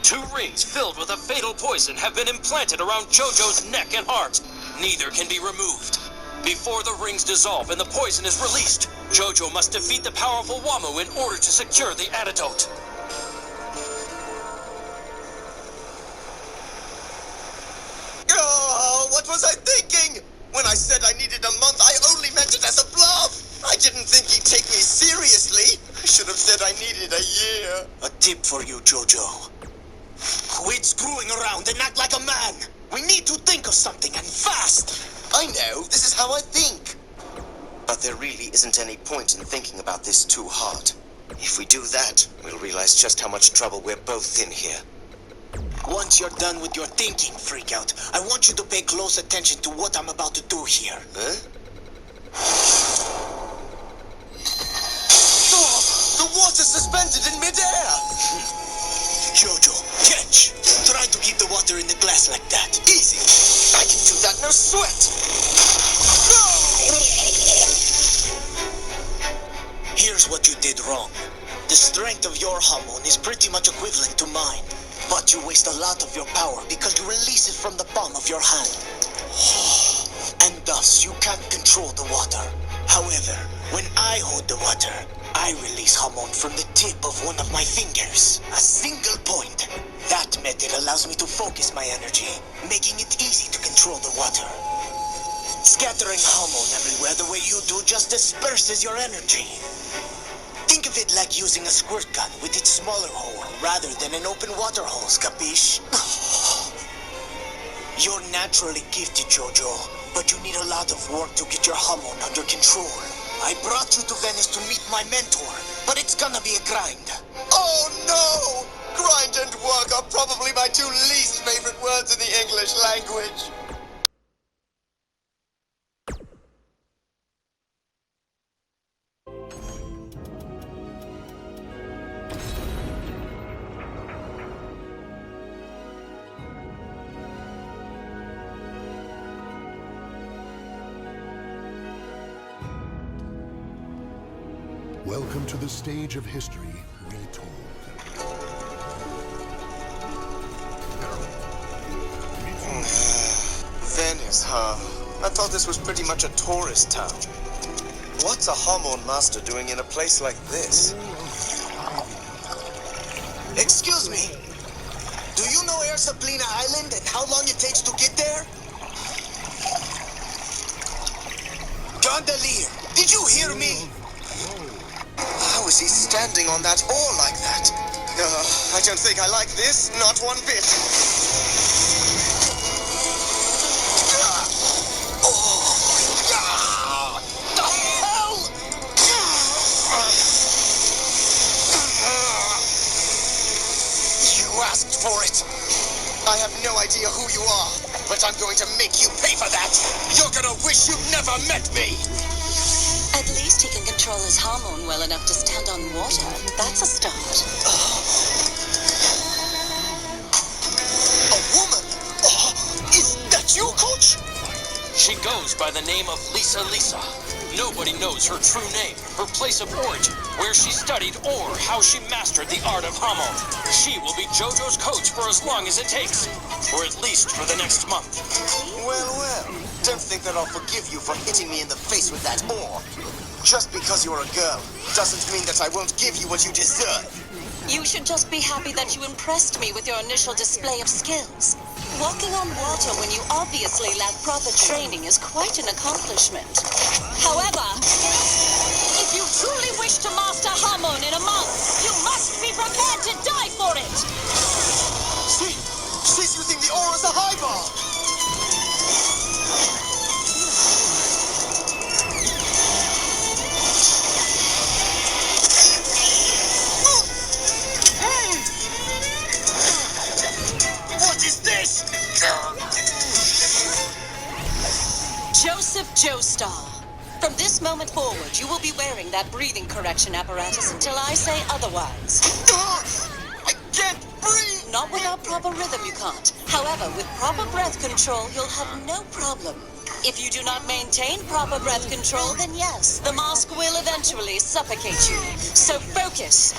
2 rings filled with a fatal poison have been implanted around Jojo's neck and heart. Neither can be removed. Before the rings dissolve and the poison is released, Jojo must defeat the powerful Wamu in order to secure the antidote. Oh, what was I thinking? When I said I needed a month, I only meant it as a bluff. I didn't think he'd take me seriously. I should have said I needed a year. A tip for you, Jojo. Quit screwing around and act like a man. We need to think of something, and fast. I know, this is how I think. But there really isn't any point in thinking about this too hard. If we do that, we'll realize just how much trouble we're both in here. Once you're done with your thinking, Freakout, I want you to pay close attention to what I'm about to do here. Huh? Oh, the water's suspended in midair! Jojo, catch! Try to keep the water in the glass like that. Easy! I can do that, no sweat! Here's what you did wrong. The strength of your hormone is pretty much equivalent to mine. But you waste a lot of your power because you release it from the palm of your hand. And thus, you can't control the water. However, when I hold the water, I release hormone from the tip of one of my fingers. A single point. That method allows me to focus my energy, making it easy to control the water. Scattering hormone everywhere the way you do just disperses your energy. Think of it like using a squirt gun with its smaller hole rather than an open water hose, capiche? You're naturally gifted, Jojo, but you need a lot of work to get your hormone under control. I brought you to Venice to meet my mentor, but it's gonna be a grind. Oh no! Grind and work are probably my 2 least favorite words in the English language. Welcome to the stage of history retold. Venice, huh? I thought this was pretty much a tourist town. What's a hormone master doing in a place like this? Excuse me. Do you know Air Saplina Island and how long it takes to get there? Gondolier, did you hear me? How is he standing on that oar like that? I don't think I like this, not one bit. The hell? You asked for it. I have no idea who you are, but I'm going to make you pay for that. You're gonna wish you'd never met me. At least he can control his hormone well enough to stand on water. That's a start. A woman? Is that you, Coach? She goes by the name of Lisa Lisa. Nobody knows her true name, her place of origin, where she studied, or how she mastered the art of hormone. She will be Jojo's coach for as long as it takes, or at least for the next month. Well, don't think that I'll forgive you for hitting me in the face with that oar. Just because you're a girl doesn't mean that I won't give you what you deserve. You should just be happy that you impressed me with your initial display of skills. Walking on water when you obviously lack proper training is quite an accomplishment. However, if you truly wish to master hormone in a month, you must be prepared to die for it! See? She's using the oar as a high bar! Joseph Joestar. From this moment forward, you will be wearing that breathing correction apparatus until I say otherwise. I can't breathe! Not without proper rhythm, you can't. However, with proper breath control, you'll have no problem. If you do not maintain proper breath control, then yes, the mask will eventually suffocate you. So focus.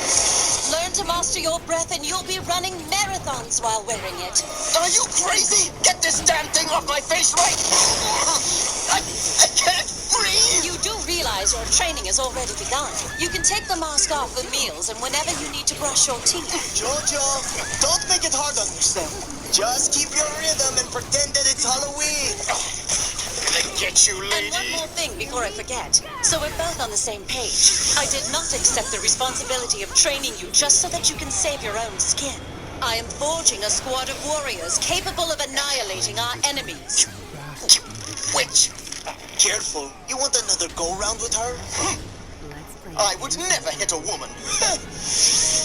Learn to master your breath and you'll be running marathons while wearing it. Are you crazy? Get this damn thing off my face right now! I can't breathe! You do realize your training has already begun. You can take the mask off for meals and whenever you need to brush your teeth. Jojo, don't make it hard on yourself. Just keep your rhythm and pretend that it's Halloween. They get you, And one more thing before I forget. So we're both on the same page. I did not accept the responsibility of training you just so that you can save your own skin. I am forging a squad of warriors capable of annihilating our enemies. Witch! Careful, you want another go-round with her? I would never hit a woman.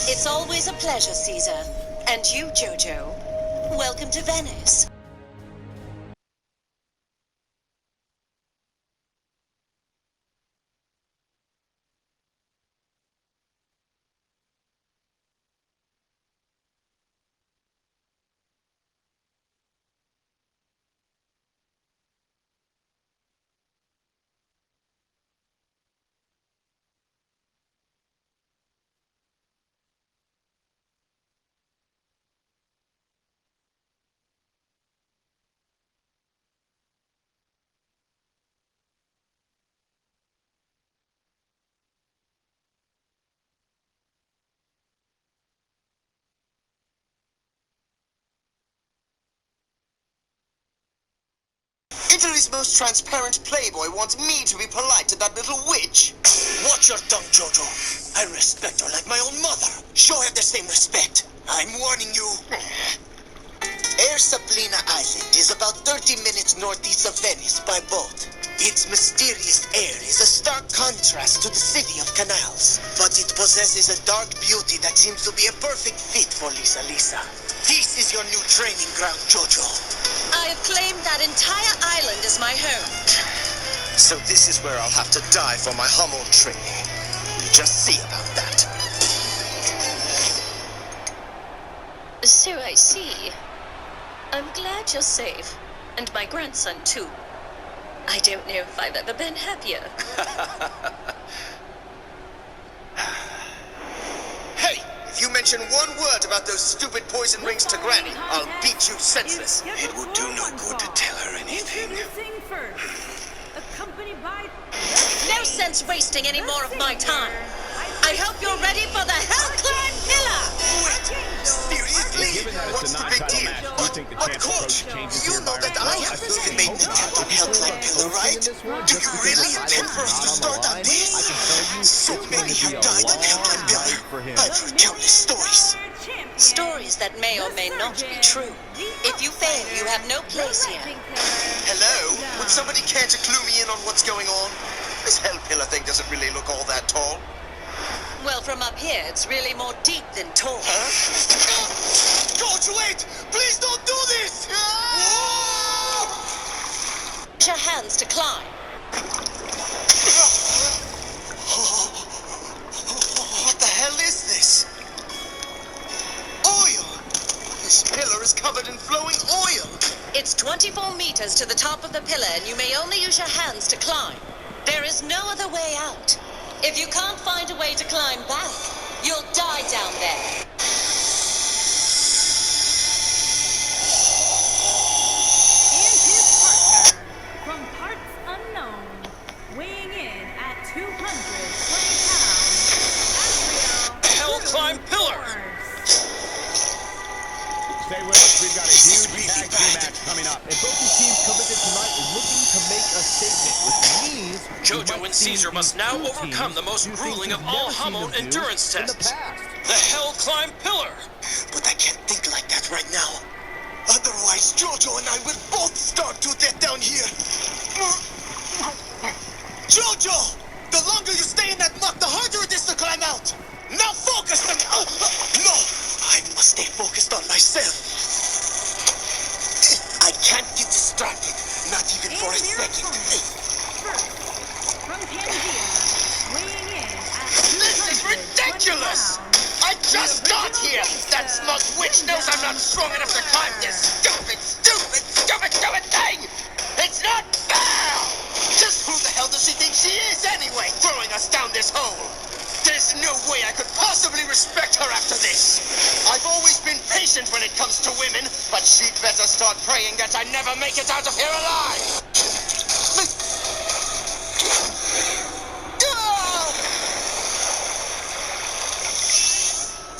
It's always a pleasure, Caesar. And you, Jojo, welcome to Venice. Italy's most transparent playboy wants me to be polite to that little witch. Watch your tongue, Jojo. I respect her like my own mother. Show her the same respect. I'm warning you. Air Saplina Island is about 30 minutes northeast of Venice by boat. Its mysterious air is a stark contrast to the city of canals, but it possesses a dark beauty that seems to be a perfect fit for Lisa Lisa. This is your new training ground, Jojo. I have claimed that entire island as my home. So this is where I'll have to die for my hormone training. We'll just see about that. So I see. I'm glad you're safe. And my grandson, too. I don't know if I've ever been happier. Hey, if you mention one word about those stupid poison rings to Granny, I'll beat you senseless. It would do no good to tell her anything. Introducing first, accompanied by... No sense wasting any more of my time. I hope you're ready for the Hell Climb Pillar! Seriously? What's the big deal? But coach, you know that I haven't even made an attempt on Hell Climb Pillar, right? Do you really intend for us to start on this? So many have died on Hell Climb Pillar. I've heard countless stories. Stories that may or may not be true. If you fail, you have no place here. Hello? Would somebody care to clue me in on what's going on? This Hell Pillar thing doesn't really look all that tall. Well, from up here, it's really more deep than tall. Coach, wait! Please don't do this! Use your hands to climb. What the hell is this? Oil! This pillar is covered in flowing oil. It's 24 meters to the top of the pillar, and you may only use your hands to climb. There is no other way out. If you can't find a way to climb back, you'll die down there. And his partner, from parts unknown, weighing in at 220 pounds, Hell Climb Pillar! Stay with us. We've got a huge tag team match coming up. And both these teams coming in tonight are looking to make a statement, which means Jojo and Caesar must now overcome the most grueling of all hormone endurance tests. The Hell Climb Pillar! But I can't think like that right now. Otherwise, Jojo and I will both starve to death down here. Jojo! The longer you stay in that muck, the harder it is to climb out. Now focus! No! I must stay focused on myself. I can't get distracted. Not even for a second. from Pangea, weighing in at This is ridiculous! I just got here! That smug witch knows I'm not strong enough to climb this stupid thing! It's not fair! does she think she is anyway, throwing us down this hole? There's no way I could possibly respect her after this. I've always been patient when it comes to women, but she'd better start praying that I never make it out of here alive.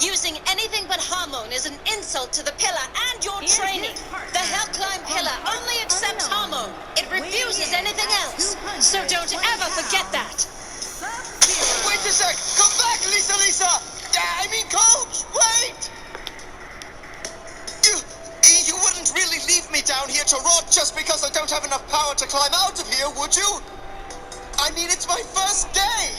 Using anything but hormone is an insult to the pillar and your Here's training. his partner. The Hellclimb pillar From only Parts accepts Unknown. hormone. It refuses Weighing in anything at else. 220 So don't ever forget that. Sub-Zero. Wait a sec! Come back, Lisa! I mean, Coach! Wait! You wouldn't really leave me down here to rot just because I don't have enough power to climb out of here, would you? I mean, it's my first day!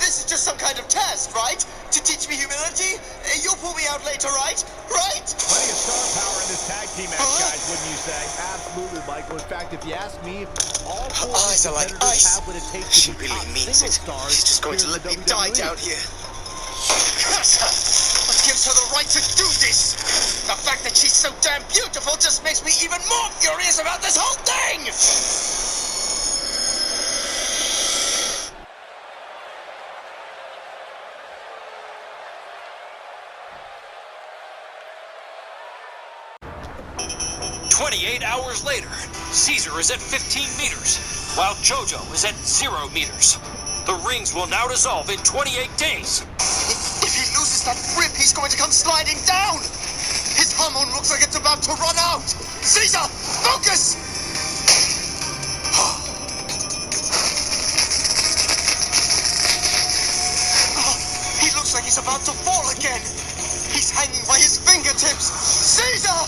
This is just some kind of test, right? To teach me humility? You'll pull me out later, right? Right? Plenty of star power in this tag team match, guys, wouldn't you say? Absolutely, Michael. In fact, if you ask me, all Her four eyes are like competitors ice. have what it takes She to be really top means single it. stars. She's just going to here let in me the die WWE. down here. Curse her! What gives her the right to do this? The fact that she's so damn beautiful just makes me even more furious about this whole thing! 28 hours later, Caesar is at 15 meters, while JoJo is at 0 meters. The rings will now dissolve in 28 days. If he loses that grip, he's going to come sliding down! His hormone looks like it's about to run out! Caesar, focus! He looks like he's about to fall again! He's hanging by his fingertips! Caesar!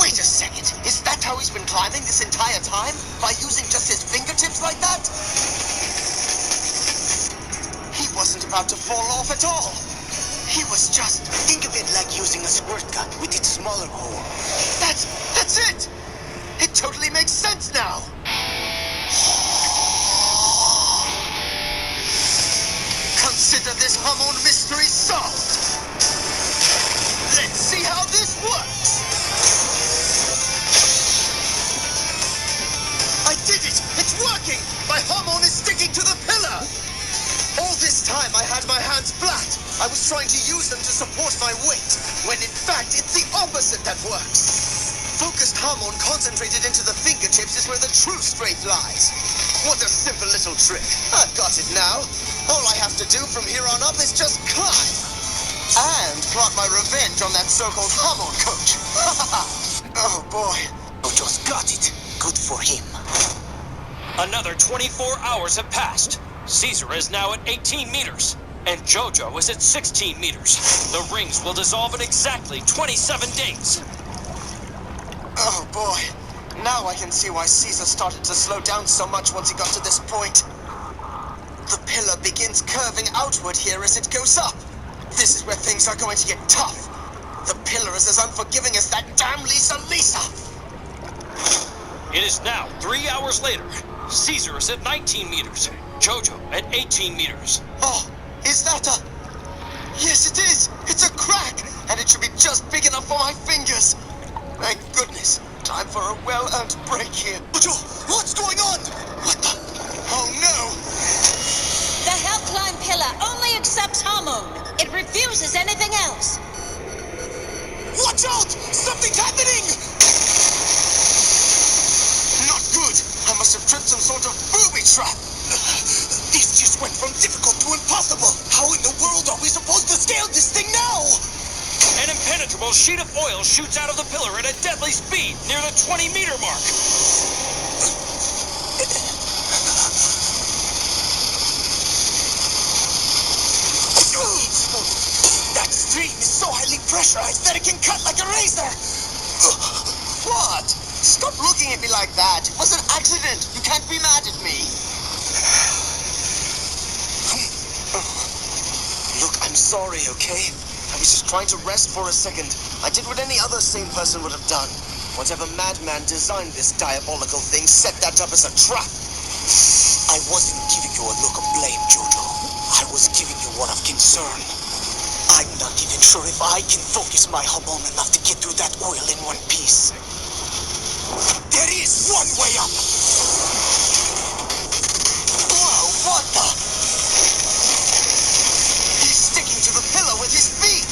Wait a second. Is that how he's been climbing this entire time? By using just his fingertips like that? He wasn't about to fall off at all. He was just... Think of it like using a squirt gun with its smaller hole. That's it! It totally makes sense now! Consider this hormone mystery solved! Let's see how this works! I did it! It's working! My hormone is sticking to the pillar! All this time I had my hands flat. I was trying to use them to support my weight, when in fact it's the opposite that works. Focused hormone concentrated into the fingertips is where the true strength lies. What a simple little trick. I've got it now. All I have to do from here on up is just climb. And plot my revenge on that so-called hormone coach. Oh boy. Jojo's got it. Good for him. Another 24 hours have passed. Caesar is now at 18 meters, and JoJo is at 16 meters. The rings will dissolve in exactly 27 days. Oh boy. Now I can see why Caesar started to slow down so much once he got to this point. The pillar begins curving outward here as it goes up. This is where things are going to get tough. The pillar is as unforgiving as that damn Lisa. It is now 3 hours later. Caesar is at 19 meters, JoJo at 18 meters. Oh, is that a... Yes, it is. It's a crack, and it should be just big enough for my fingers. Thank goodness. Time for a well-earned break here. What's going on? What the... Oh, no. The Hellclimb pillar only accepts hormone. It refuses anything else. Watch out! Something's happening! Not good. I must have tripped some sort of booby trap. This just went from difficult to impossible. How in the world are we supposed to scale this thing now? An impenetrable sheet of oil shoots out of the pillar at a deadly speed near the 20-meter mark. That stream is so highly pressurized that it can cut like a razor. What? Stop looking at me like that. It was an accident. You can't be mad at me. Look, I'm sorry, okay? I was just trying to rest for a second. I did what any other sane person would have done. Whatever madman designed this diabolical thing set that up as a trap. I wasn't giving you a look of blame, Jojo. I was giving you one of concern. I'm not even sure if I can focus my hormone enough to get through that oil in one piece. There he is! is one way up. Whoa, what the? He's sticking to the pillar with his feet.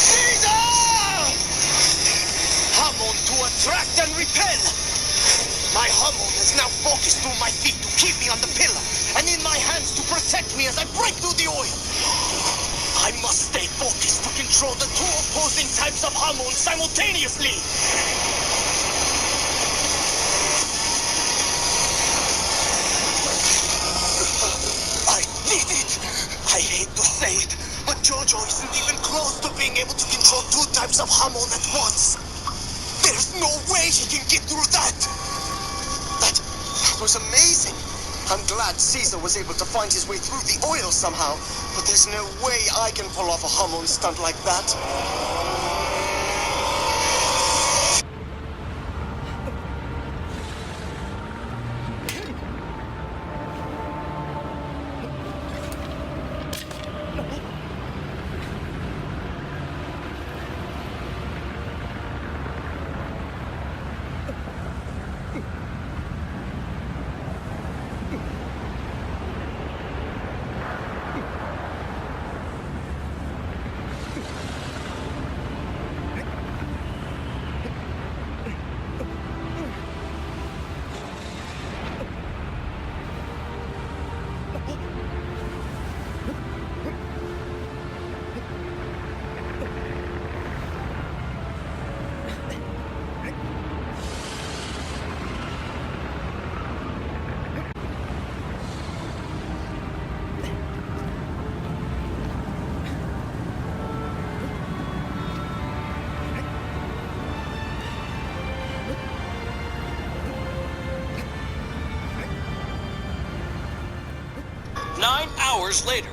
Caesar! Hamon to attract and repel. My Hamon is now focused through my feet to keep me on the pillar, and in my hands to protect me as I break through the oil. I must stay focused to control the two opposing types of Hamon simultaneously. I need it. I hate to say it, but Jojo isn't even close to being able to control two types of Hamon at once. There's no way he can get through that. That was amazing. I'm glad Caesar was able to find his way through the oil somehow, but there's no way I can pull off a Hamon stunt like that. 9 hours later.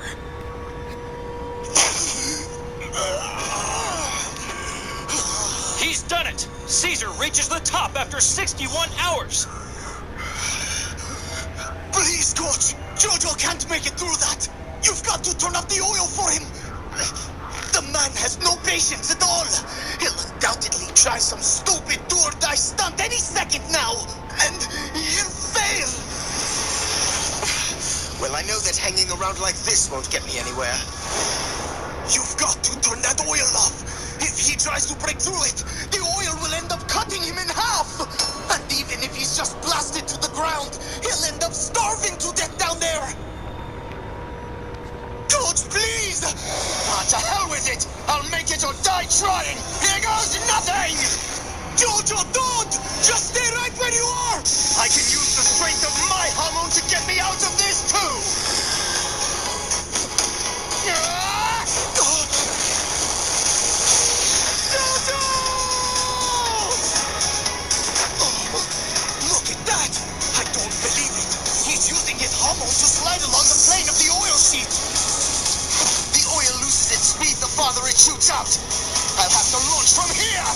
He's done it! Caesar reaches the top after 61 hours! Please, Coach! Jojo can't make it through that! You've got to turn up the oil for him! The man has no patience at all! He'll undoubtedly try some stupid do-or-die stunt any second now! And he'll fail! Well, I know that hanging around like this won't get me anywhere. You've got to turn that oil off! If he tries to break through it, the oil will end up cutting him in half! And even if he's just blasted to the ground, he'll end up starving to death down there! Coach, please! Ah, to hell with it! I'll make it or die trying! Here goes nothing! Jojo, don't! Just stay right where you are! I can use the strength of my hormone to get me out of this too! Jojo! Look at that! I don't believe it! He's using his hormone to slide along the plane of the oil sheet! The oil loses its speed the farther it shoots out! I'll have to launch from here!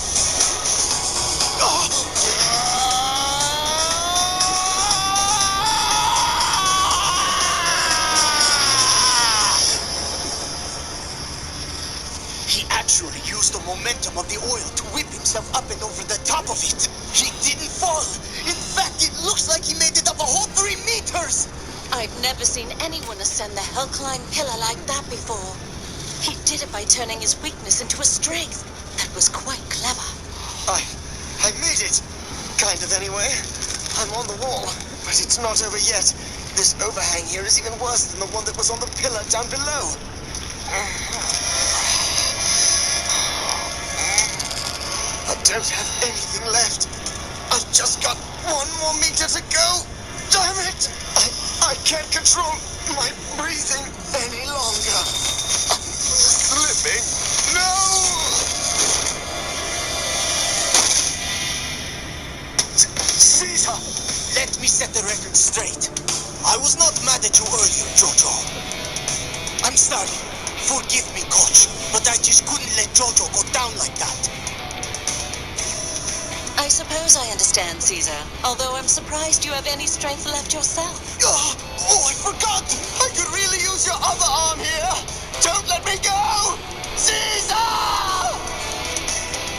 He actually used the momentum of the oil to whip himself up and over the top of it. He didn't fall. In fact, it looks like he made it up a whole 3 meters. I've never seen anyone ascend the Hellclimb pillar like that before. He did it by turning his weakness into a strength. That was quite clever. I made it. Kind of, anyway. I'm on the wall, but it's not over yet. This overhang here is even worse than the one that was on the pillar down below. I don't have anything left. I've just got 1 more meter to go. Damn it! I can't control my breathing any longer. I'm slipping. No! Caesar, let me set the record straight. I was not mad at you earlier, Jojo. I'm sorry. Forgive me, Coach, but I just couldn't let Jojo go down like that. I suppose I understand, Caesar, although I'm surprised you have any strength left yourself. Oh, I forgot! I could really use your other arm here! Don't let me go! Caesar!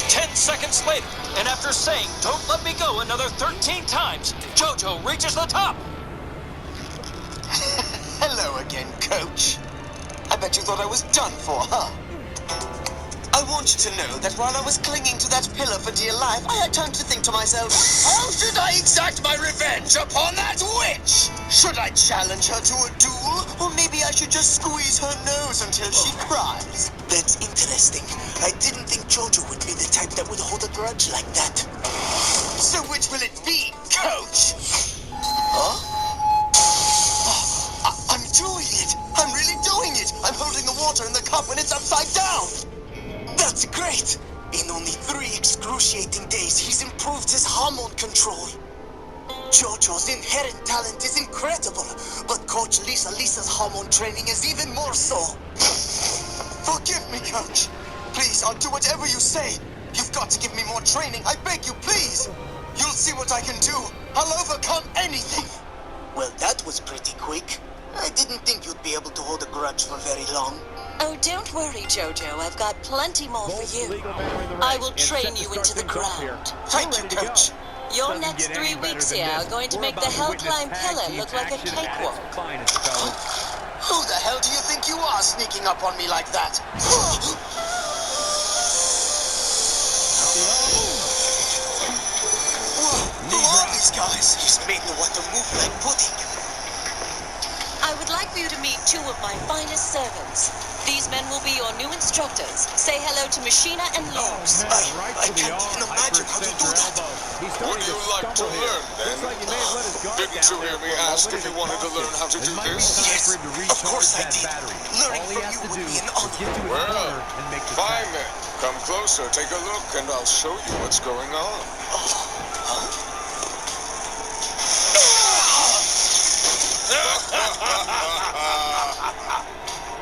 10 seconds later, and after saying, "Don't let me go," another 13 times, JoJo reaches the top. Hello again, Coach. I bet you thought I was done for, huh? I want you to know that while I was clinging to that pillar for dear life, I had time to think to myself, how should I exact my revenge upon that witch? Should I challenge her to a duel? Or maybe I should just squeeze her nose until she cries? That's interesting. I didn't think Jojo would be the type that would hold a grudge like that. So which will it be, Coach? Huh? I'm doing it! I'm really doing it! I'm holding the water in the cup when it's upside down! That's great! In only 3 excruciating days, he's improved his hormone control. Jojo's inherent talent is incredible, but Coach Lisa's hormone training is even more so. Forgive me, Coach. Please, I'll do whatever you say. You've got to give me more training. I beg you, please. You'll see what I can do. I'll overcome anything. Well, that was pretty quick. I didn't think you'd be able to hold a grudge for very long. Oh, don't worry, Jojo. I've got plenty more for you. I will train you into the ground. Thank you, Coach. Your next 3 weeks here are going to make the Hell Climb pillar look like a cakewalk. Who the hell do you think you are sneaking up on me like that? Who are these guys? He's made the water move like pudding. I would like for you to meet 2 of my finest servants. These men will be your new instructors. Say hello to Machina and Luz. I can't even imagine how to do that. Would you like to learn, then? Didn't you hear me ask if you wanted to learn how to do this? Yes, of course I did. Learning from you would be an honor. Well, fine then. Come closer, take a look, and I'll show you what's going on.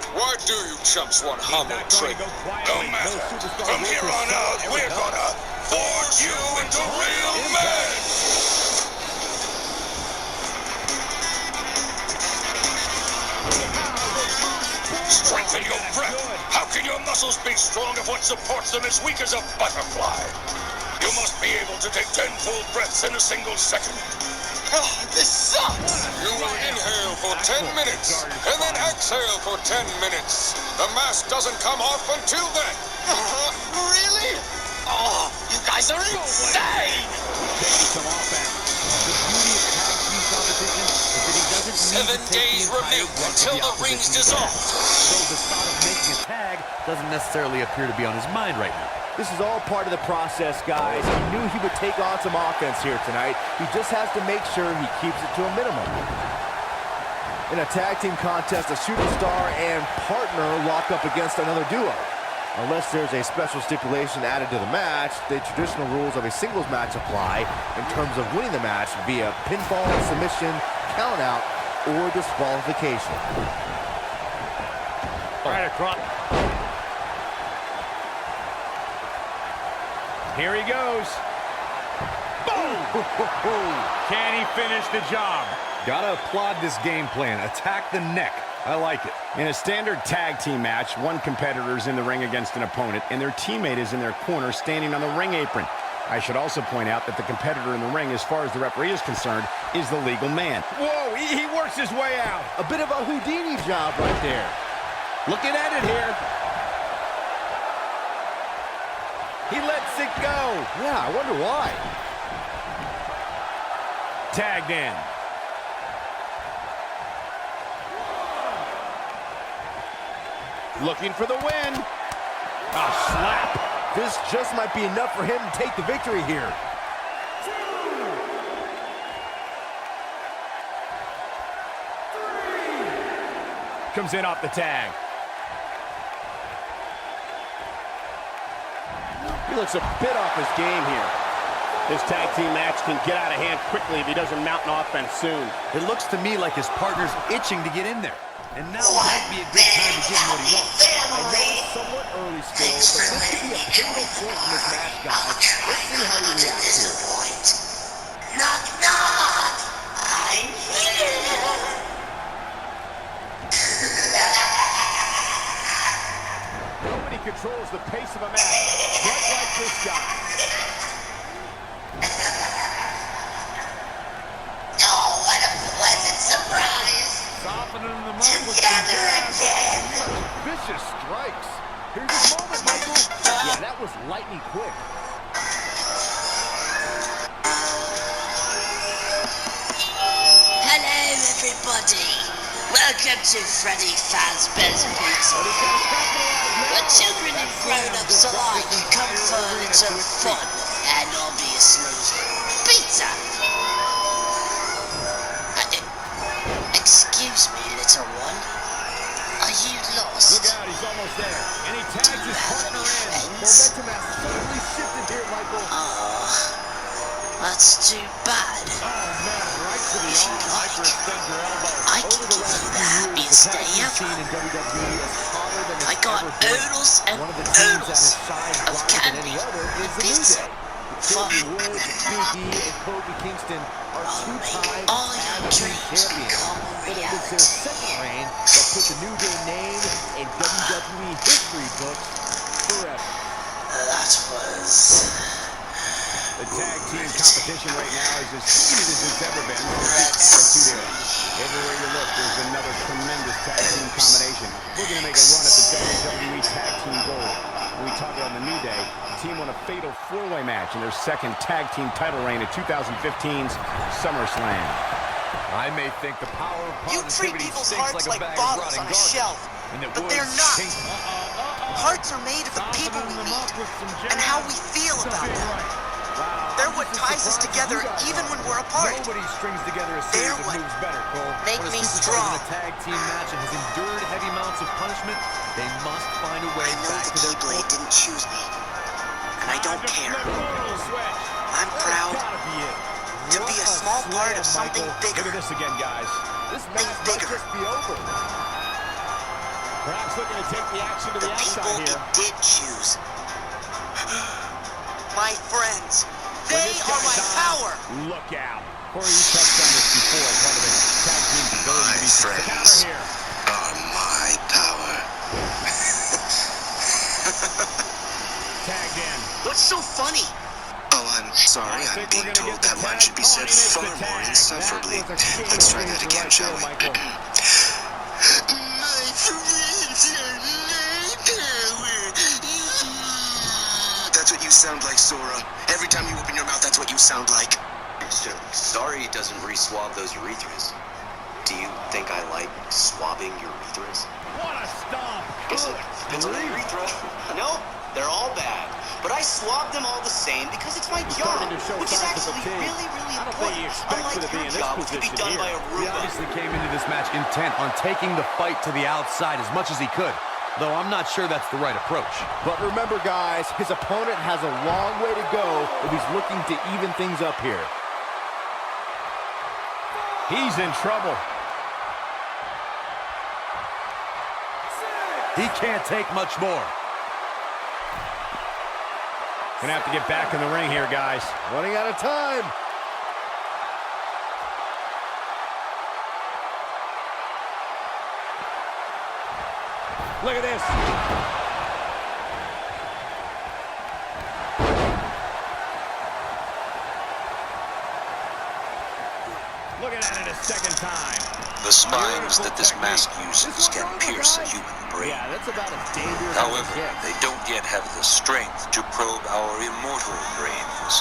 Why do you chumps want hormone training? No matter. From here on out, we're gonna forge you into real men! Strengthen your breath. How can your muscles be strong if what supports them is weak as a butterfly? You must be able to take 10 full breaths in a single second. This sucks! You will inhale for 10 minutes, and then exhale for 10 minutes. The mask doesn't come off until then. Really? Oh, you guys are insane! Some offense. The beauty of tag team competition is that he doesn't need 7 to take days the entire remain brunt of until the the rings opposition's dissolve. attack. So the thought of making a tag doesn't necessarily appear to be on his mind right now. This is all part of the process, guys. He knew he would take on some offense here tonight. He just has to make sure he keeps it to a minimum. In a tag team contest, a shooting star and partner lock up against another duo. Unless there's a special stipulation added to the match, the traditional rules of a singles match apply in terms of winning the match via pinfall, submission, countout, or disqualification. Right across. Here he goes. Boom! Can he finish the job? Gotta applaud this game plan. Attack the neck. I like it. In a standard tag team match, one competitor is in the ring against an opponent, and their teammate is in their corner standing on the ring apron. I should also point out that the competitor in the ring, as far as the referee is concerned, is the legal man. Whoa, he works his way out. A bit of a Houdini job right there. Looking at it here. He lets it go. Yeah, I wonder why. Tagged in. Looking for the win. A slap. This just might be enough for him to take the victory here. Comes in off the tag. He looks a bit off his game here. This tag team match can get out of hand quickly if he doesn't mount an offense soon. It looks to me like his partner's itching to get in there. And now might be a good time to give him what he wants. I know it's somewhat early still, but this could be a pivotal point in this match, guys. Let's see how he reacts here. Knock, knock! I'm here! Nobody could controls the pace of a match, just like this guy. Oh, what a pleasant surprise. Softening them up with Together again. Vicious strikes. Here's his moment, Michael. Yeah, that was lightning quick. Hello, everybody. Welcome to Freddy Fazbear's Pizza, where children and grown-ups alike come for a little fun and obviously pizza. Excuse me, little one. Are you lost? Look out, he's almost there. And he tags his partner in. Momentum has certainly shifted here, Michael. Oh, that's too bad. Oh, man, right to the If you arm. like, Hyperextend your elbow. I can give you the happiest day ever. I got oodles and oodles of candy and pizza. Fun. Biggie and Kobe Kingston are two-time All your dreams champions. become But it was their reality. second reign that put the New Day name in WWE history books forever. That was... The tag team competition right now is as heated as it's ever been. Let's see. Everywhere you look, there's another tremendous tag team combination. We're going to make a run at the WWE Tag Team Gold. When we talk about the New Day, the team won a fatal four-way match in their second tag team title reign at 2015's SummerSlam. I may think the power of You treat positivity people's stinks hearts like like a bag of bottles rotting on a garbage. shelf, And that but words they're not. stink. Hearts are made of the people we meet and how we feel about them. They're what ties us together even when we're apart. Nobody strings together a They're series of what moves better, Cole. make When a me superstar strong. in a tag team match and has endured heavy amounts of punishment, they must find a way I know back the to their Keyblade core. didn't choose me, and I don't care. I'm That's proud gotta be it. to be a small part of something Look bigger. at this again, guys. This Think match might bigger. just be over. Perhaps looking to take the action to The the people outside it here. did choose. My friends, When they this are guy's my on, power. Look out. Corey, you touched on this before, part of the tag team's ability to be successful here. Are my power. Tagged in. What's so funny? Oh, I'm sorry. I'm being told that line should be said far more insufferably. Let's try that again, shall we? Michael. My friends are my power. That's what you sound like, Sora. Every time you open your mouth, that's what you sound like. Sorry it doesn't re-swab those urethras. Do you think I like swabbing urethras? What a stomp. It's on the urethra. No, they're all bad. But I swab them all the same because it's my job, starting to show which is signs of actually fatigue. really, really I don't think important. he expected Unlike to be your in this job, which could be position done by here. a He Roomba. obviously came into this match intent on taking the fight to the outside as much as he could, though I'm not sure that's the right approach. But remember, guys, his opponent has a long way to go if he's looking to even things up here. He's in trouble. He can't take much more. Gonna have to get back in the ring here, guys. Running out of time. Look at this. Looking at it a second time. The spines that this mask uses can pierce a human brain. Yeah, that's about as dangerous as it However, gets. they don't yet have the strength to probe our immortal brains.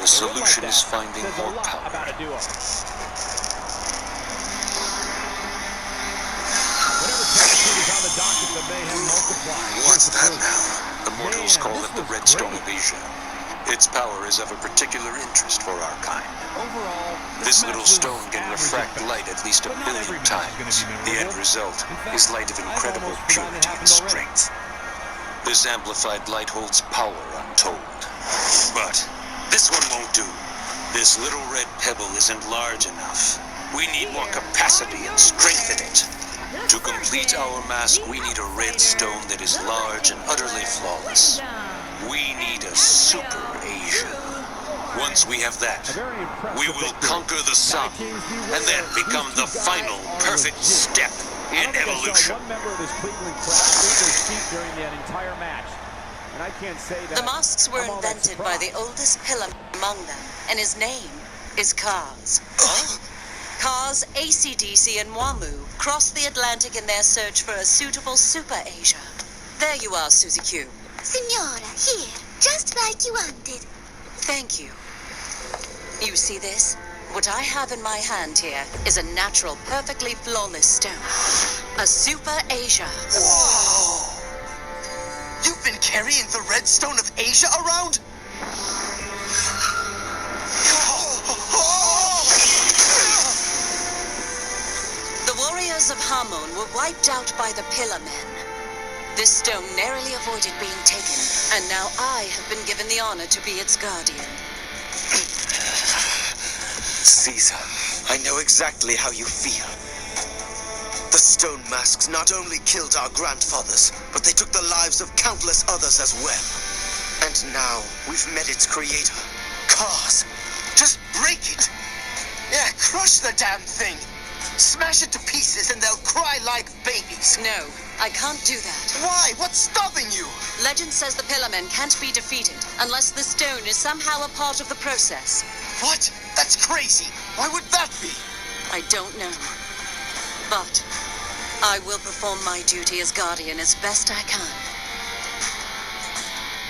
The solution is finding Says a more lot power. about a duo. Whatever tendency is on the docket, the mayhem multiply. What's that now? The mortals call it the Red Stone of Asia. Its power is of a particular interest for our kind. Overall, This match little was stone can average refract at best. light at least a But not every billion match is gonna times. be The memorable. end result In fact, is light of I've incredible almost forgotten it purity and happened already. strength. This amplified light holds power untold. But this one won't do. This little red pebble isn't large enough. We need more capacity and strength in it. To complete our mask, we need a red stone that is large and utterly flawless. We need a super Asia. Once we have that, we will conquer the sun and then become the final perfect step in evolution. One member of this Cleveland crowd lose their seat during that entire match. And I can't say that. The masks were I'm all that invented by the oldest pillar among them, and his name is Kaz. Kaz, AC/DC, and Wamu crossed the Atlantic in their search for a suitable Super Asia. There you are, Susie Q. Signora, here, just like you wanted. Thank you. You see this? What I have in my hand here is a natural, perfectly flawless stone. A Super Asia. Whoa! You've been carrying the red stone of Asia around? The warriors of Hamon were wiped out by the Pillar Men. This stone narrowly avoided being taken, and now I have been given the honor to be its guardian. Caesar, I know exactly how you feel. The stone masks not only killed our grandfathers, but they took the lives of countless others as well. And now we've met its creator, Kaz. Just break it. Yeah, crush the damn thing. Smash it to pieces and they'll cry like babies. No, I can't do that. Why? What's stopping you? Legend says the Pillar Men can't be defeated unless the stone is somehow a part of the process. What? That's crazy. Why would that be? I don't know. But I will perform my duty as guardian as best I can.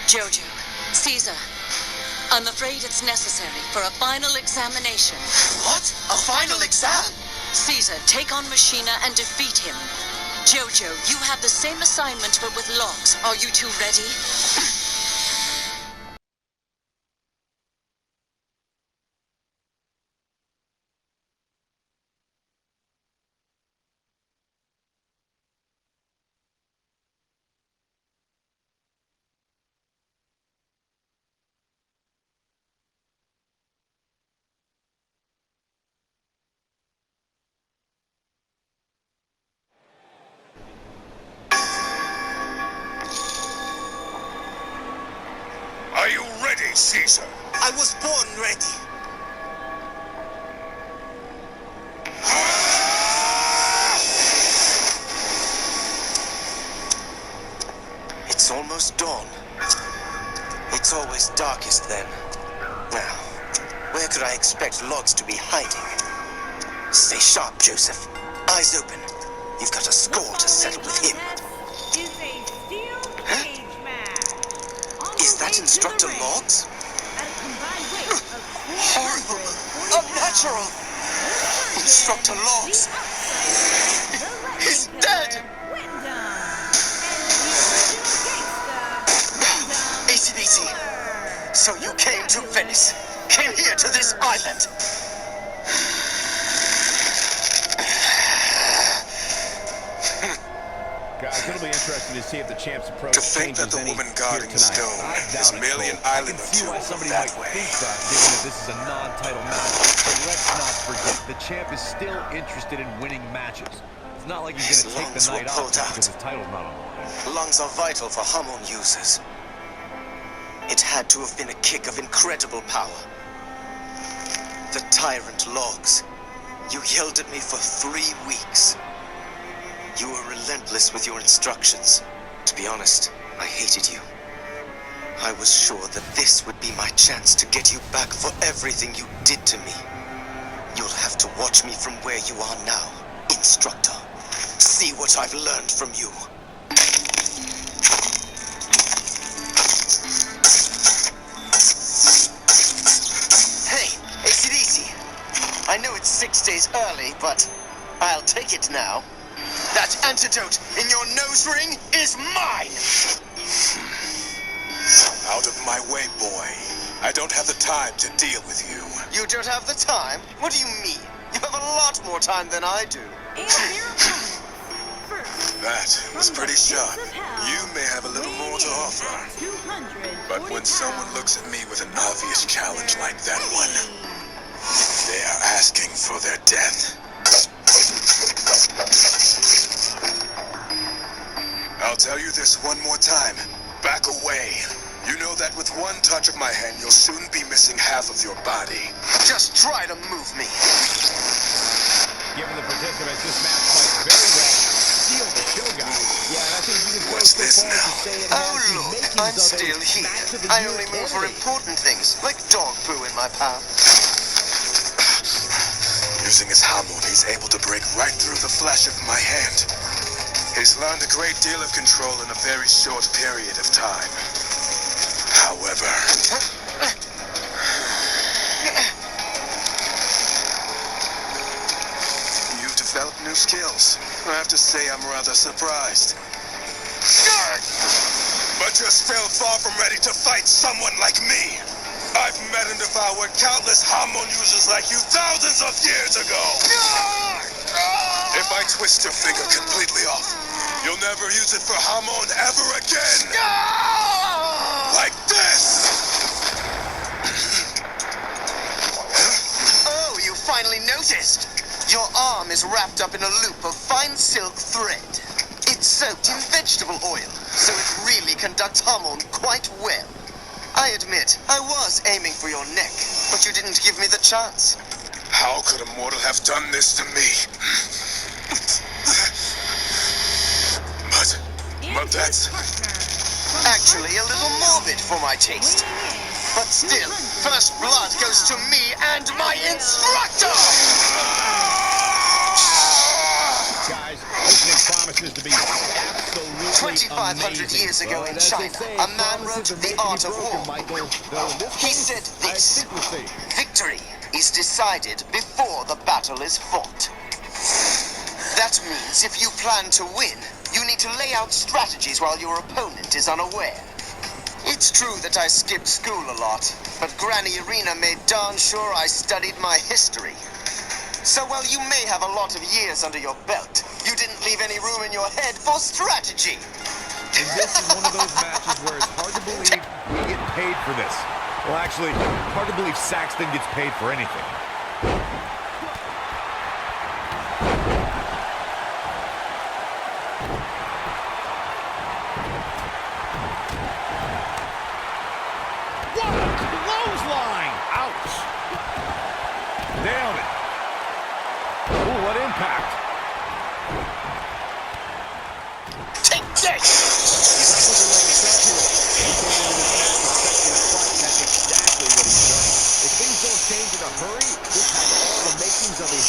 Jojo, Caesar, I'm afraid it's necessary for a final examination. What? A final exam? Caesar, take on Machina and defeat him. Jojo, you have the same assignment but with logs. Are you two ready? Are you ready, Caesar? I was born ready. It's almost dawn. It's always darkest then. Now, where could I expect logs to be hiding? Stay sharp, Joseph. Eyes open. You've got a score to settle with him. Is that Instructor Logs? Horrible! Unnatural! Instructor Logs! He's dead! AC/DC, so you came to Venice. Came here to this island. Guys, it'll be interesting to see if the champ's approach To think that the woman guarding the stone is merely an island or two over that way. Think that, given that this is a non-title match. But let's not forget, the champ is still interested in winning matches. It's not like he's going to take the night off because his title's not on the line. Lungs are vital for Hamon users. It had to have been a kick of incredible power. The tyrant Logs. You yelled at me for 3 weeks. You were relentless with your instructions. To be honest, I hated you. I was sure that this would be my chance to get you back for everything you did to me. You'll have to watch me from where you are now, Instructor. See what I've learned from you. Hey, AC/DC. I know it's 6 days early, but I'll take it now. That antidote in your nose ring is mine! Out of my way, boy. I don't have the time to deal with you. You don't have the time? What do you mean? You have a lot more time than I do. That was pretty sharp. You may have a little more to offer. But when someone looks at me with an obvious challenge like that one, they are asking for their death. I'll tell you this one more time. Back away. You know that with one touch of my hand, you'll soon be missing half of your body. Just try to move me. Given the participants, this match might very well What's this now? Oh, look, I'm still here. I only move for important things, like dog poo in my palm. Using his Hamon, he's able to break right through the flesh of my hand. He's learned a great deal of control in a very short period of time. However... You've developed new skills. I have to say I'm rather surprised. But you're still far from ready to fight someone like me. I've met and devoured countless Hamon users like you thousands of years ago. If I twist your finger completely off, you'll never use it for Hamon ever again. Like this. Oh, you finally noticed. Your arm is wrapped up in a loop of fine silk thread. It's soaked in vegetable oil, so it really conducts Hamon quite well. I admit, I was aiming for your neck, but you didn't give me the chance. How could a mortal have done this to me? But that's... Actually, a little morbid for my taste. But still, first blood goes to me and my instructor! Guys, this one promises to be absolutely 2,500 years ago in China, a man wrote The Art of War. He said this: victory is decided before the battle is fought. That means if you plan to win, you need to lay out strategies while your opponent is unaware. It's true that I skipped school a lot, but Granny Arena made darn sure I studied my history. So while you may have a lot of years under your belt, you didn't leave any room in your head for strategy. And this is one of those matches where it's hard to believe we get paid for this. Well, actually, hard to believe Saxton gets paid for anything. What a clothesline! Ouch! Nailed it. Ooh, what impact. Take this!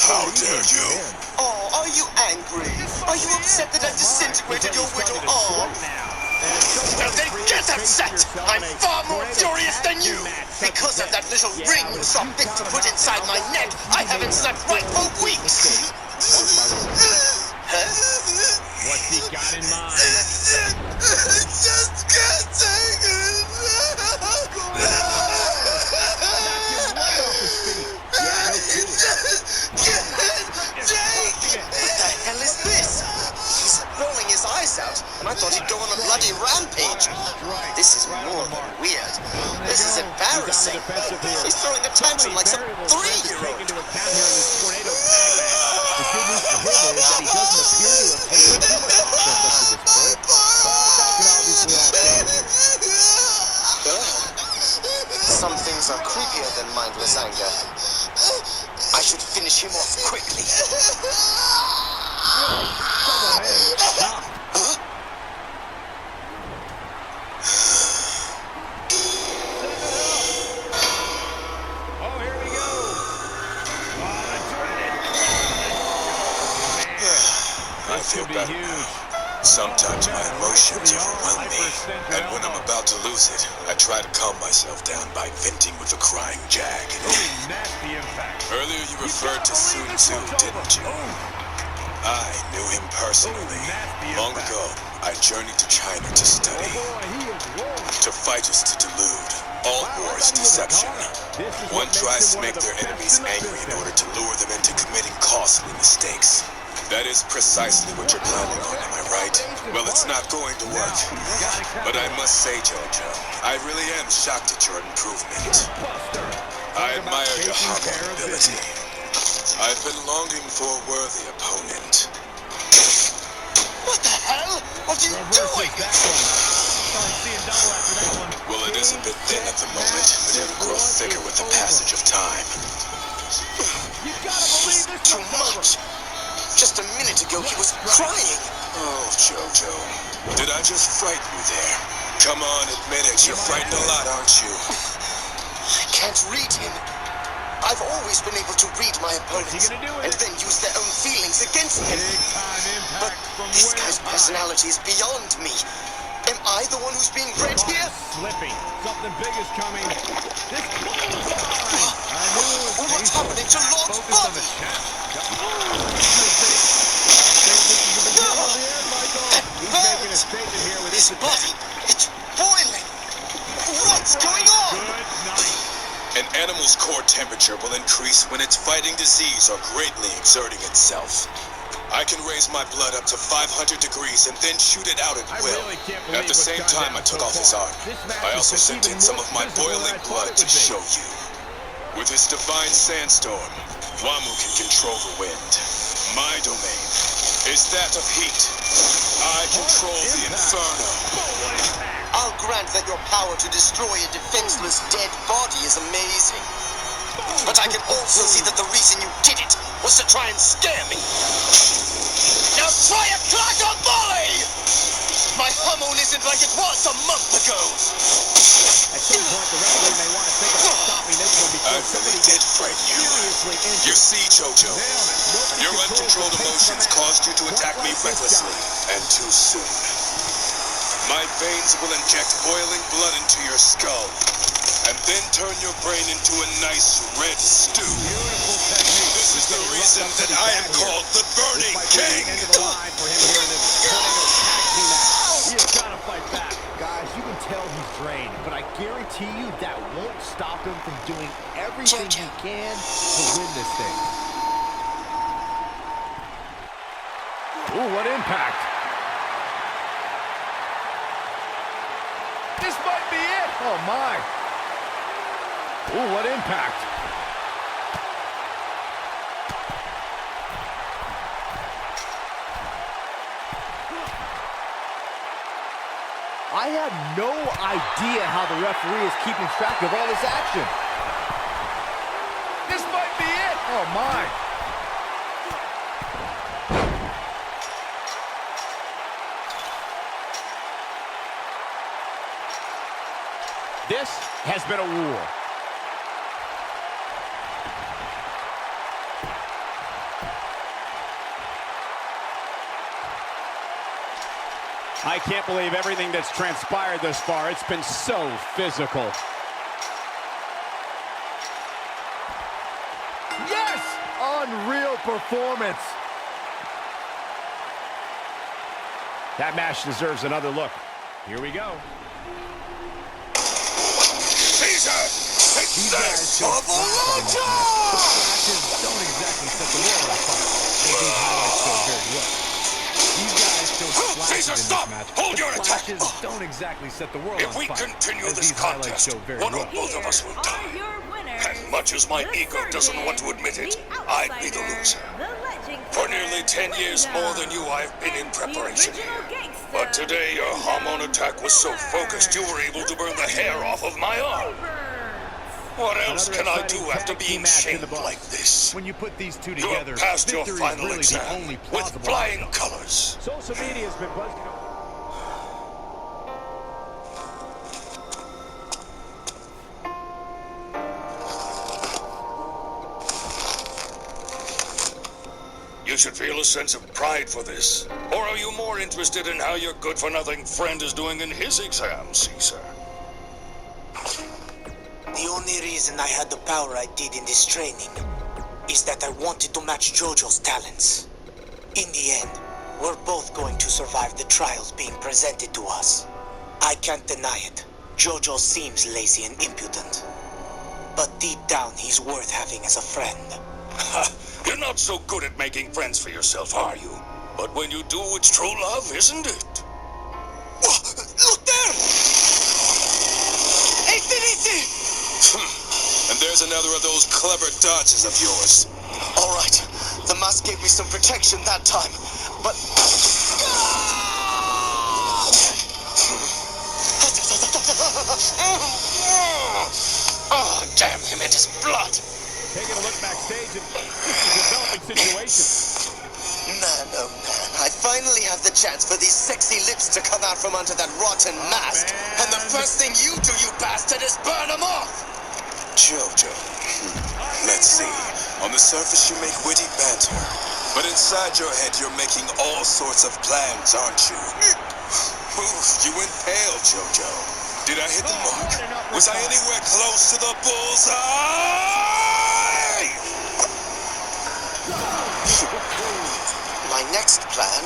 How dare you? Oh, are you angry? Are you upset that I've disintegrated your widow arm? Well, then get upset! I'm far more furious than you! Because of that little ring you saw fit to put inside my neck, I haven't slept right for weeks! What's he got in mind? Just can't take it! What the hell is this? He's bawling his eyes out, and I thought he'd go on a bloody rampage. This is more than weird. This is embarrassing. He's throwing a tantrum like some 3-year-old. The good news for him is that he doesn't appear to have taken too much offense up to this point. Some things are creepier than mindless anger. I should finish him off quickly. Oh, here we go. I feel better now. Sometimes my emotions overwhelm me, and when I'm about to lose it, I try to calm myself down by venting with a crying jag. Earlier you referred to Sun Tzu, didn't you? I knew him personally. Long ago, I journeyed to China to study. To fight is to delude. All war is deception. One tries to make their enemies angry in order to lure them into committing costly mistakes. That is precisely what you're planning on, am I right? Well, it's not going to work. But I must say, Jojo, I really am shocked at your improvement. I admire your Hamon ability. I've been longing for a worthy opponent. What the hell? What are you doing? Well, it is a bit thin at the moment, but it'll grow thicker with the passage of time. Too much. Just a minute ago, he was crying. Oh, Jojo. Did I just frighten you there? Come on, admit it. You're frightened a lot, aren't you? I can't read him. I've always been able to read my opponents and then use their own feelings against them. But this guy's personality is beyond me. Am I the one who's being read here? Slipping. Something big is coming. This What's happening to Lord's body? His body, it's boiling. What's going on? An animal's core temperature will increase when it's fighting disease or greatly exerting itself. I can raise my blood up to 500 degrees and then shoot it out at will. At the same time, I took off his armor. I also sent in some of my boiling blood to show you. With his divine sandstorm, Wamu can control the wind. My domain is that of heat. I control the inferno. I'll grant that your power to destroy a defenseless dead body is amazing. But I can also see that the reason you did it was to try and scare me. Now try a clatter volley! My hormone isn't like it was a month ago. At some point, the referee may want to think about stopping this one because I really did frighten you. You see, Jojo, your uncontrolled emotions caused you to attack me recklessly and too soon. My veins will inject boiling blood into your skull and then turn your brain into a nice red stew. This is the reason that I am called the Burning King. He has got to fight back. Guys, you can tell he's drained, but I guarantee you that won't stop him from doing everything he can to win this thing. Ooh, what impact. This might be it. Oh, my. Ooh, what impact. I have no idea how the referee is keeping track of all this action. This might be it. Oh, my. This has been a war. I can't believe everything that's transpired thus far. It's been so physical. Yes! Unreal performance. That match deserves another look. Here we go. Caesar! It's this! Revolution! Don't exactly set the world on fire. These highlights go very well. These guys show splashes Caesar, in this stop! match. Hold your attack! Don't exactly set the world If on we fire. continue As this these highlights contest, show very one well. or both of us will die. As much as my ego doesn't want to admit it, I'd be the loser. For nearly 10 years more than you, I've been in preparation here. But today, your hormone attack was so focused, you were able to burn the hair off of my arm. What else can I do after being shamed like this? When you put these two You together, have passed your victory is final really exam the only with plausible flying outcome. colors. Social media has been buzzing. You should feel a sense of pride for this. Or are you more interested in how your good-for-nothing friend is doing in his exam, Caesar? The only reason I had the power I did in this training is that I wanted to match Jojo's talents. In the end, we're both going to survive the trials being presented to us. I can't deny it. Jojo seems lazy and impudent. But deep down, he's worth having as a friend. You're not so good at making friends for yourself, are you? But when you do, it's true love, isn't it? Look there! And there's another of those clever dodges of yours. All right, the mask gave me some protection that time, but... Oh, damn him, it is blood! Taking a look backstage, and this is a developing situation. Man, oh man, I finally have the chance for these sexy lips to come out from under that rotten mask. And the first thing you do, you bastard, is burn them off! Jojo. Let's see. On the surface, you make witty banter. But inside your head, you're making all sorts of plans, aren't you? Oof, you went pale, Jojo. Did I hit the mark? Was I anywhere close to the bullseye? My next plan...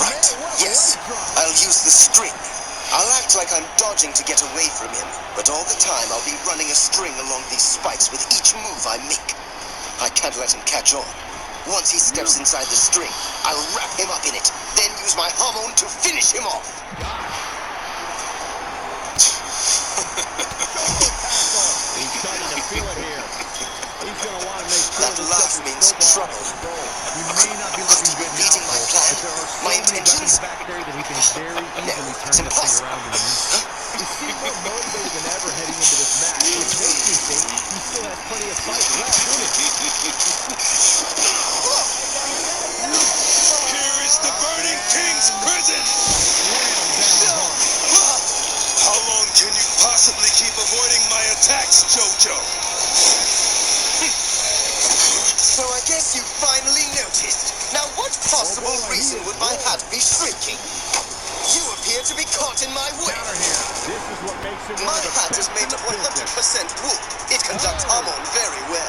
Right, yes. I'll use the string. I'll act like I'm dodging to get away from him, but all the time I'll be running a string along these spikes with each move I make. I can't let him catch on. Once he steps inside the string, I'll wrap him up in it, then use my hormone to finish him off. He's starting to feel it here. He's going to want to make sure that laugh means trouble. He may not be looking good now, beating my plan, my intentions. Back there that he can very easily it's turn this thing impossible. around in a minute. He seems more motivated than ever heading into this match, which makes me think he still has plenty of fight left in it. Here is the Burning King's prison! How long can you possibly keep avoiding my attacks, Jojo? So I guess you finally noticed. Now what possible reason would my hat be shrinking? You appear to be caught in my way. This is what makes him My hat is made of 100% wool. It conducts hormone very well.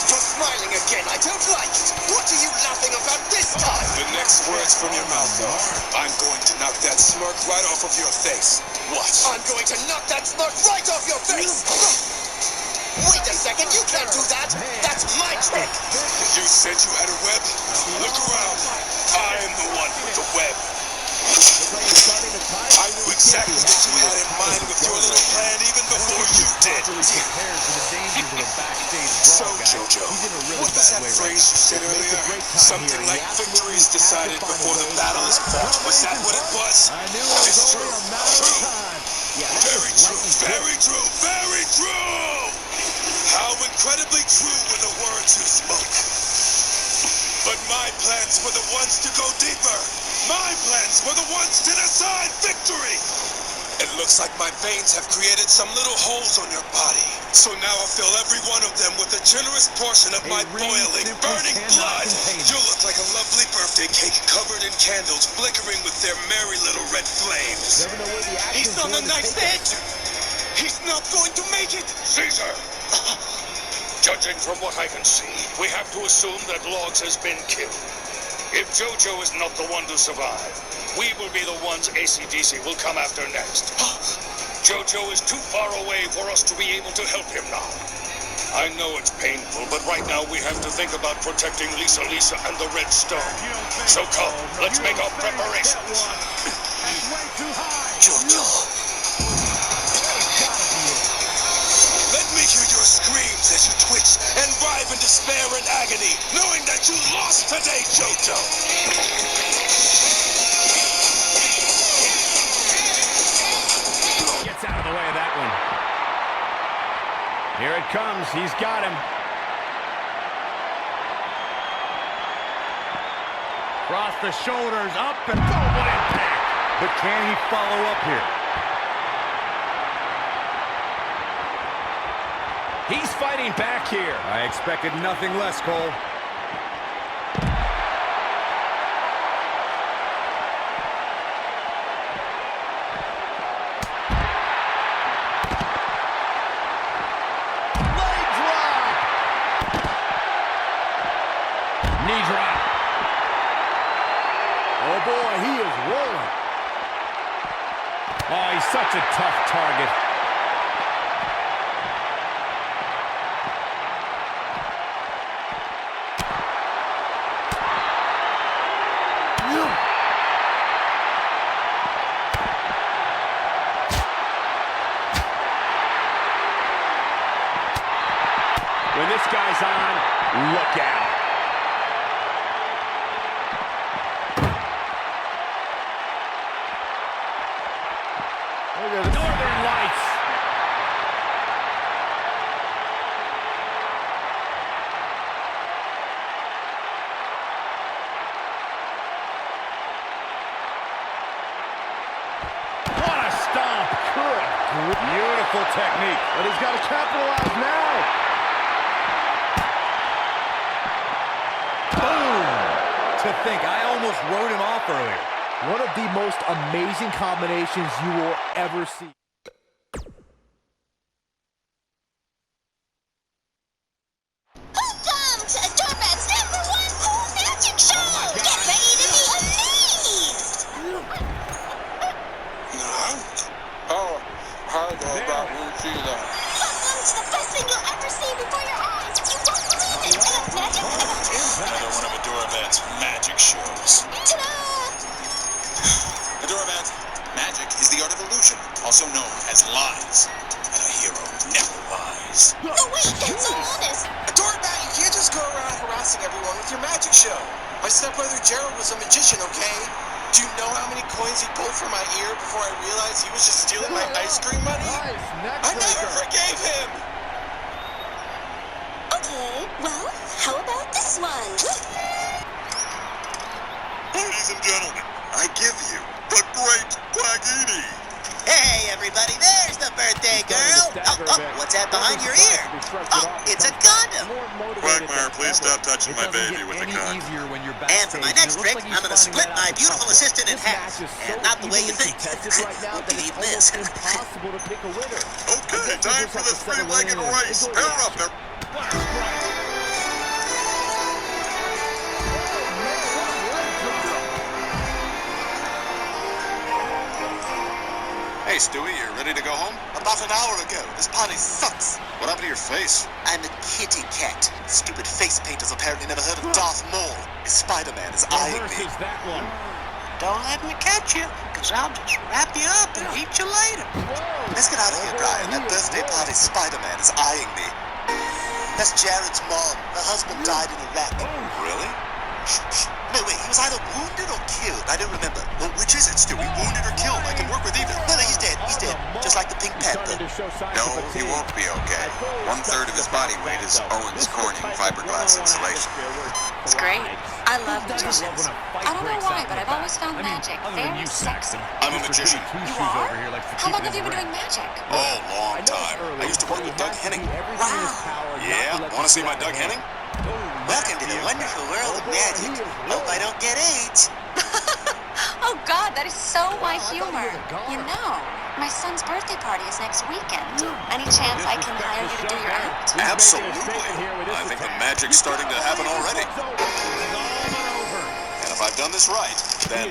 You're smiling again. I don't like it. What are you laughing about this time? The next words from your mouth are, I'm going to knock that smirk right off of your face. Watch. I'm going to knock that smirk right off your face. Wait a second, you can't do that! That's my trick! You said you had a web? Look around. I am the one with the web. I knew exactly what you had in mind with your little plan even before you did. So, Jojo, what was that phrase you said earlier? Something like victory is decided before the battle is fought. Was that what it was? It's true. Very true. Very true. Very true. How incredibly true were the words you spoke. But my plans were the ones to go deeper. My plans were the ones to decide victory. It looks like my veins have created some little holes on your body. So now I'll fill every one of them with a generous portion of my boiling, burning blood. You'll look like a lovely birthday cake covered in candles flickering with their merry little red flames. He's on the knife's edge! He's not going to make it! Caesar! Judging from what I can see, we have to assume that Logs has been killed. If Jojo is not the one to survive, we will be the ones AC/DC will come after next. Jojo is too far away for us to be able to help him now. I know it's painful, but right now we have to think about protecting Lisa and the Red Stone. So come, let's make our preparations. Jojo. Let me hear your screams as you twitch and writhe in despair and agony, knowing that you lost today, Jojo. Gets out of the way of that one. Here it comes. He's got him. Cross the shoulders, up and boom, what impact. But can he follow up here? He's fighting back here. I expected nothing less, Cole. Knee drop. Oh boy, he is rolling. Oh, he's such a tough target. When this guy's on, look out. Look at the Northern Lights. technique. But he's got to capitalize now. Boom! To think, I almost wrote him off earlier. One of the most amazing combinations you will ever see. Welcome to Doormat's #1 cool magic show! Get ready to be amazed! Oh, how about we see that? Welcome to the best thing you'll ever see before your eyes! You won't believe it! I got magic, I got tricks! Another one of Adoraban's magic shows. Ta-da! Adoraban, magic is the art of illusion, also known as lies. And a hero never lies. No, wait, that's all honest! Adoraban, you can't just go around harassing everyone with your magic show. My stepbrother Gerald was a magician, okay? Do you know how many coins he pulled from my ear before I realized he was just stealing my ice cream money? I never forgave him! Okay, well, how about this one? Ladies and gentlemen, I give you the Great Quaggini. Hey, everybody, there's the birthday girl. Oh, what's that behind your ear? Oh, it's a condom. Quagmire, please stop touching my baby with a condom. And for my next trick, I'm going to split my beautiful assistant in half. And not the way you think. Hope you need this. Okay, time for the three-legged race. Pair up, Hey, Stewie, you ready to go home? About an hour ago. This party sucks. What happened to your face? I'm a kitty cat. Stupid face painters apparently never heard of Darth Maul. Spider-Man is eyeing me. Don't let me catch you, because I'll just wrap you up and eat you later. Let's get out of here, Brian. That birthday party Spider-Man is eyeing me. That's Jared's mom. Her husband died in Iraq. Really? Shh. No, wait, he was either wounded or killed. I don't remember. Well, which is it, Stewie? Wounded or killed? I can work with either. No, he's dead. He's dead. Just like the Pink Panther. No, he won't be okay. 1/3 of his body weight is Owen's Corning fiberglass insulation. It's great. I love magicians. I don't know why, but I've always found magic very sexy. I'm a magician. You are? How long have you been doing magic? Oh, long time. I used to work with Doug Henning. Wow. Yeah? Want to see my Doug Henning? Welcome to the wonderful world of magic. Hope I don't get AIDS. Oh God, that is so my humor. You know, my son's birthday party is next weekend. Any chance I can hire you to do your act? Absolutely. I think the magic's starting to happen already. And if I've done this right, then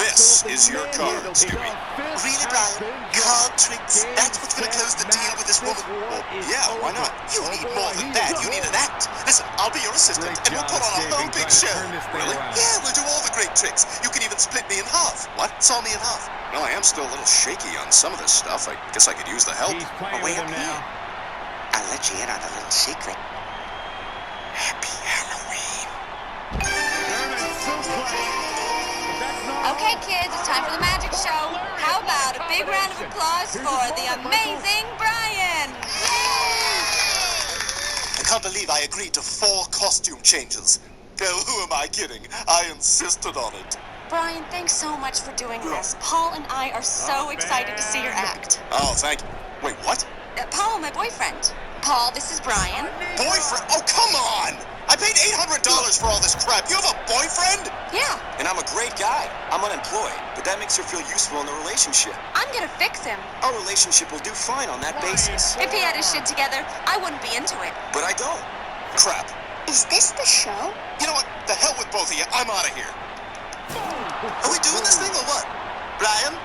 this is your card, Stewie. Really, Brian? Card tricks? That's what's going to close the deal with this woman? Well, yeah, why not? You need more than that. You need an act. Listen, I'll be your assistant, and we'll put on a whole big show. Really? Yeah, we'll do all the great tricks. You can even split me in half. What? Saw me in half. Well, I am still a little shaky on some of this stuff. I guess I could use the help. Way up here. I'll let you in on a little secret. Happy Halloween. Okay, kids, it's time for the magic show. How about a big round of applause for the amazing Brian? I can't believe I agreed to 4 costume changes. Oh, who am I kidding? I insisted on it. Brian, thanks so much for doing this. Paul and I are so excited to see your act. Oh, thank you. Wait, what? Paul, my boyfriend. Paul, this is Brian. Boyfriend? Oh, come on! I paid $800 for all this crap. You have a boyfriend? Yeah. And I'm a great guy. I'm unemployed, but that makes her feel useful in the relationship. I'm gonna fix him. Our relationship will do fine on that basis. If he had his shit together, I wouldn't be into it. But I don't. Crap. Is this the show? You know what? The hell with both of you. I'm out of here. Are we doing this thing or what? Brian?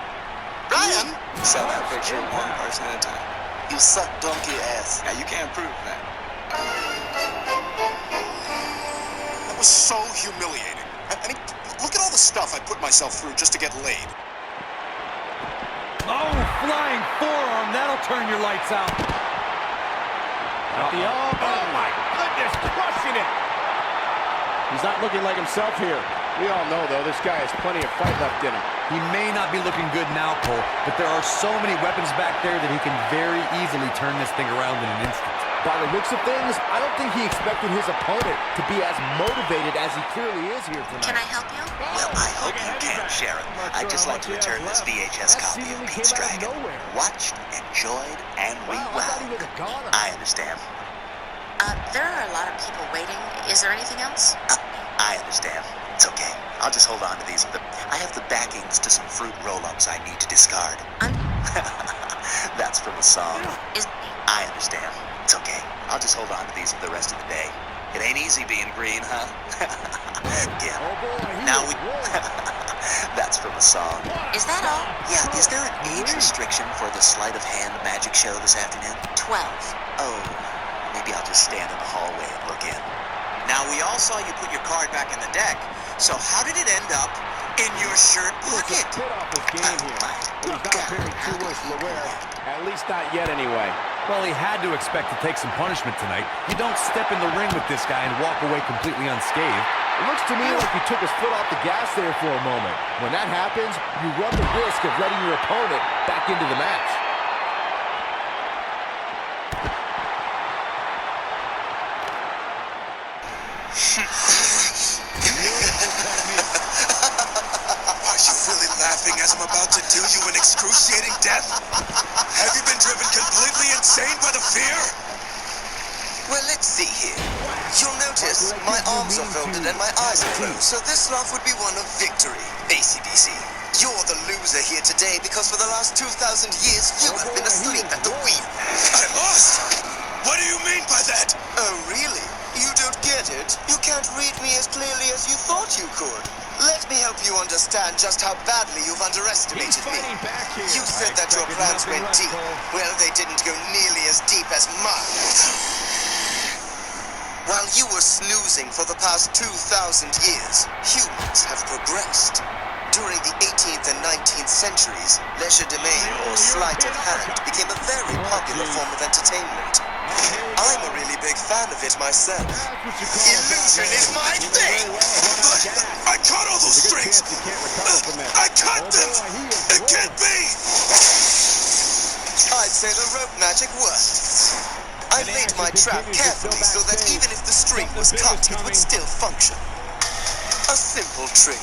Brian? Sell that picture one person at a time. You suck donkey ass. Now, you can't prove that. That was so humiliating. I mean, look at all the stuff I put myself through just to get laid. Oh, flying forearm. That'll turn your lights out. Oh, my goodness, crushing it. He's not looking like himself here. We all know, though, this guy has plenty of fight left in him. He may not be looking good now, Cole, but there are so many weapons back there that he can very easily turn this thing around in an instant. By the looks of things, I don't think he expected his opponent to be as motivated as he clearly is here tonight. Can I help you? Well, I hope you can, Sharon. I'd just like to return this VHS copy of Pete's Dragon. Watched, enjoyed, and rewound. I understand. There are a lot of people waiting. Is there anything else? I understand. It's okay. I'll just hold on to these. I have the backings to some fruit roll-ups I need to discard. That's from a song. I understand. It's okay. I'll just hold on to these for the rest of the day. It ain't easy being green, huh? Yeah. Now we... That's from a song. Is that all? Yeah, is there an age restriction for the sleight of hand magic show this afternoon? 12. Oh, maybe I'll just stand in the hallway and look in. Now, we all saw you put your card back in the deck, so how did it end up in your shirt pocket? Bit off his game here. He's not appearing too worse for wear. At least not yet, anyway. Well, he had to expect to take some punishment tonight. You don't step in the ring with this guy and walk away completely unscathed. It looks to me like he took his foot off the gas there for a moment. When that happens, you run the risk of letting your opponent back into the match. Are you really laughing as I'm about to do you an excruciating death? Have you been driven completely insane by the fear? Well, let's see here. You'll notice my arms are folded and my eyes are closed, so this laugh would be one of victory. AC/DC, you're the loser here today because for the last 2,000 years you have been asleep at the wheel. I lost? What do you mean by that? Oh, really? You don't get it? You can't read me as clearly as you thought you could. Let me help you understand just how badly you've underestimated me. You said that your plans went deep. Well, they didn't go nearly as deep as mine. While you were snoozing for the past 2,000 years, humans have progressed. During the 18th and 19th centuries, legerdemain, or sleight of hand, became a very popular form of entertainment. I'm a really big fan of it myself. Illusion is my thing! I cut all those strings! I cut them! It can't be! I'd say the rope magic worked. I laid my trap carefully so that even if the string was cut, it would still function. A simple trick.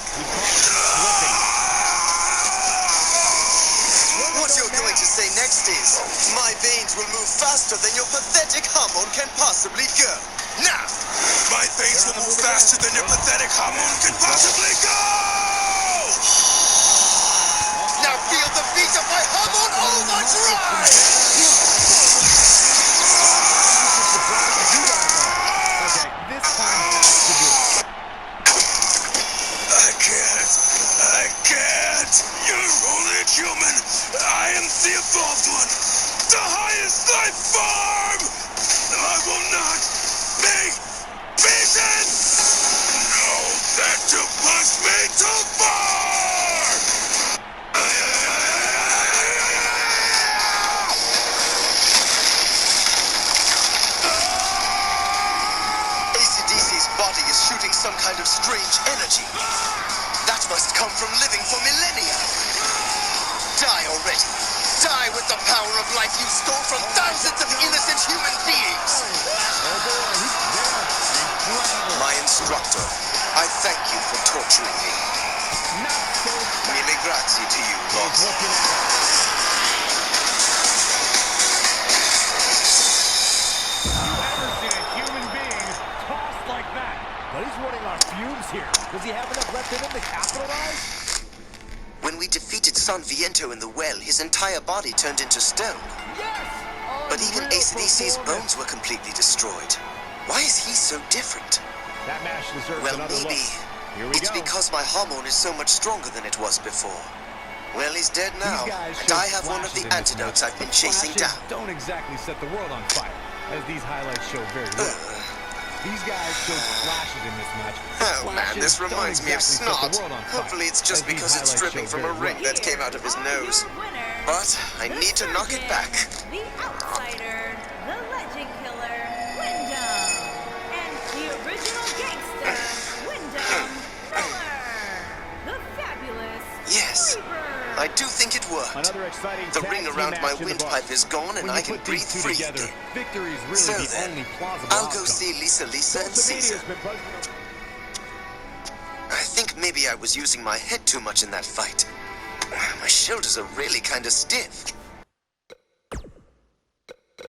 What you're going to say next is, my veins will move faster than your pathetic hormone can possibly go. Now! My veins will move faster than your pathetic hormone can possibly go! Now feel the beat of my hormone overdrive! I can't! You're only a human! I am the evolved one! The highest life form! I will not be beaten! Know that you pushed me too far! AC/DC's body is shooting some kind of strange energy. That must come from living for millennia. Die already. Die with the power of life you stole from thousands of innocent human beings. My instructor, I thank you for torturing me. Mille grazie to you, Lord. But he's running on fumes here. Does he have enough left in him to capitalize? When we defeated San Viento in the well, his entire body turned into stone. Yes! But even AC/DC's bones were completely destroyed. Why is he so different? That match deserves Well, another maybe look. it's because my hormone is so much stronger than it was before. Well, he's dead now, and I have one of the antidotes I've been chasing down. Don't exactly set the world on fire, as these highlights show very well. These guys showed flashes in this match. Oh man, this reminds me of snot. Hopefully it's just because it's dripping from a ring that came out of his nose. But I need to knock it back. The outsider, the legend killer, Wyndham, and the original gangster, Wyndham Miller, the fabulous Yes, I do think it worked. exciting The tag ring team around my match in the windpipe books. is gone and When I you can put breathe these two free together, again. victory is really So the then, only plausible I'll outcome. go see Lisa and Caesar. I think maybe I was using my head too much in that fight. My shoulders are really kind of stiff.